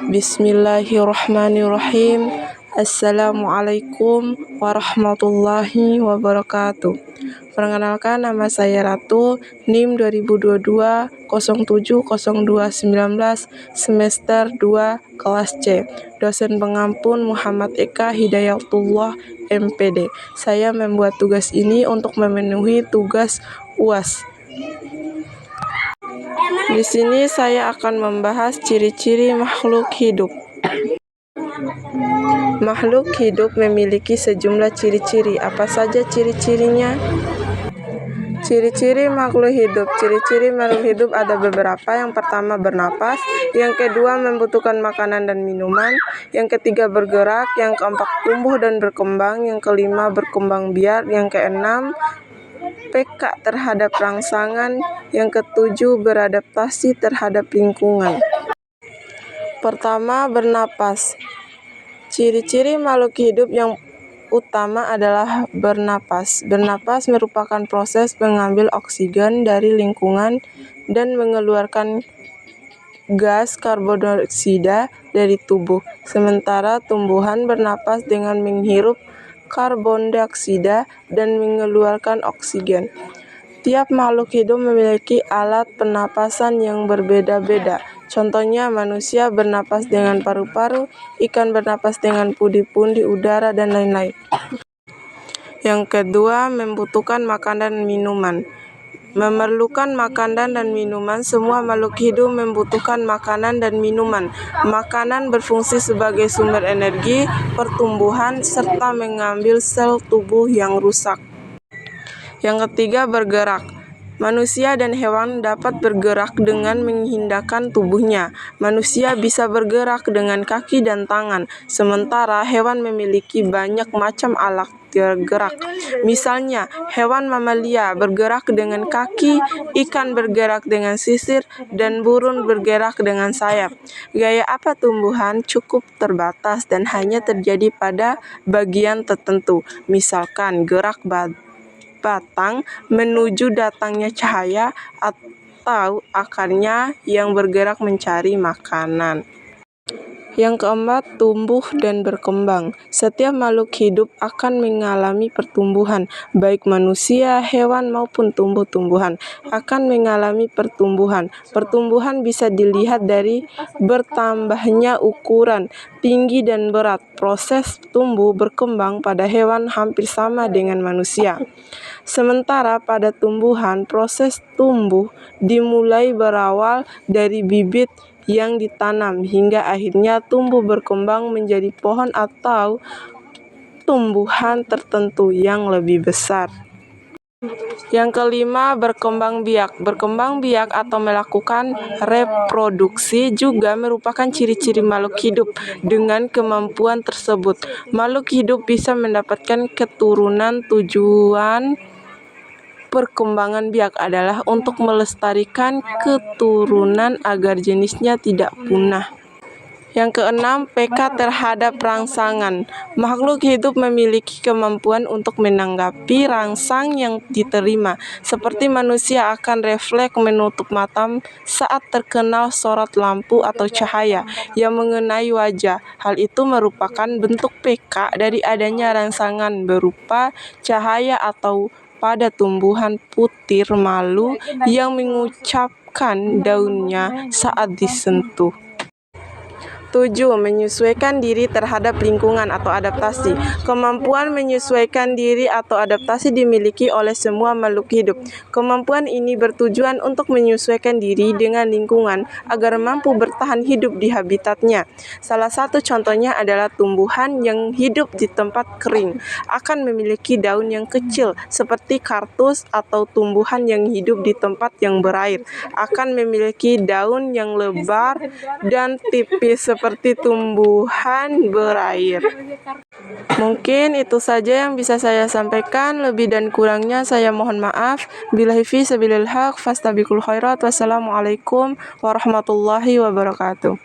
Bismillahirrahmanirrahim. Assalamualaikum warahmatullahi wabarakatuh. Perkenalkan, nama saya Ratu, NIM 2022 070219, semester 2, kelas C. Dosen pengampun Muhammad Eka Hidayatullah, MPD. Saya membuat tugas ini untuk memenuhi tugas UAS. Di sini saya akan membahas ciri-ciri makhluk hidup. Makhluk hidup memiliki sejumlah ciri-ciri. Apa saja ciri-cirinya? Ciri-ciri makhluk hidup. Ciri-ciri makhluk hidup ada beberapa. Yang pertama, bernapas. Yang kedua, membutuhkan makanan dan minuman. Yang ketiga, bergerak. Yang keempat, tumbuh dan berkembang. Yang kelima, berkembang biak. Yang keenam, peka terhadap rangsangan. Yang ketujuh, beradaptasi terhadap lingkungan. Pertama, bernapas. Ciri-ciri makhluk hidup yang utama adalah bernapas. Bernapas merupakan proses mengambil oksigen dari lingkungan dan mengeluarkan gas karbon dioksida dari tubuh. Sementara tumbuhan bernapas dengan menghirup karbon dioksida dan mengeluarkan oksigen. Tiap makhluk hidup memiliki alat pernapasan yang berbeda-beda. Contohnya, manusia bernapas dengan paru-paru, ikan bernapas dengan pundi-pundi udara, dan lain-lain. Yang kedua, membutuhkan makanan dan minuman. Memerlukan makanan dan minuman. Semua makhluk hidup membutuhkan makanan dan minuman. Makanan berfungsi sebagai sumber energi, pertumbuhan, serta mengambil sel tubuh yang rusak. Yang ketiga, bergerak. Manusia dan hewan dapat bergerak dengan mengindahkan tubuhnya. Manusia bisa bergerak dengan kaki dan tangan, sementara hewan memiliki banyak macam alat bergerak. Misalnya, hewan mamalia bergerak dengan kaki, ikan bergerak dengan sisir, dan burung bergerak dengan sayap. Gaya apa tumbuhan cukup terbatas dan hanya terjadi pada bagian tertentu. Misalkan, gerak batang menuju datangnya cahaya atau akarnya yang bergerak mencari makanan. Yang keempat, tumbuh dan berkembang. Setiap makhluk hidup akan mengalami pertumbuhan, baik manusia, hewan maupun tumbuh-tumbuhan akan mengalami pertumbuhan. Pertumbuhan bisa dilihat dari bertambahnya ukuran, tinggi dan berat. Proses tumbuh berkembang pada hewan hampir sama dengan manusia. Sementara pada tumbuhan, proses tumbuh dimulai berawal dari bibit yang ditanam hingga akhirnya tumbuh berkembang menjadi pohon atau tumbuhan tertentu yang lebih besar. Yang kelima, berkembang biak. Berkembang biak atau melakukan reproduksi juga merupakan ciri-ciri makhluk hidup. Dengan kemampuan tersebut, makhluk hidup bisa mendapatkan keturunan. Tujuan perkembangan biak adalah untuk melestarikan keturunan agar jenisnya tidak punah. Yang keenam, peka terhadap rangsangan. Makhluk hidup memiliki kemampuan untuk menanggapi rangsang yang diterima. Seperti manusia akan refleks menutup mata saat terkena sorot lampu atau cahaya yang mengenai wajah. Hal itu merupakan bentuk peka dari adanya rangsangan berupa cahaya atau pada tumbuhan putir malu yang mengucapkan daunnya saat disentuh. 7. Menyesuaikan diri terhadap lingkungan atau adaptasi. Kemampuan menyesuaikan diri atau adaptasi dimiliki oleh semua makhluk hidup. Kemampuan ini bertujuan untuk menyesuaikan diri dengan lingkungan agar mampu bertahan hidup di habitatnya. Salah satu contohnya adalah tumbuhan yang hidup di tempat kering akan memiliki daun yang kecil seperti kaktus, atau tumbuhan yang hidup di tempat yang berair akan memiliki daun yang lebar dan tipis seperti tumbuhan berair. Mungkin itu saja yang bisa saya sampaikan. Lebih dan kurangnya saya mohon maaf. Billahi fi sabilil haq fastabiqul khairat. Wassalamualaikum warahmatullahi wabarakatuh.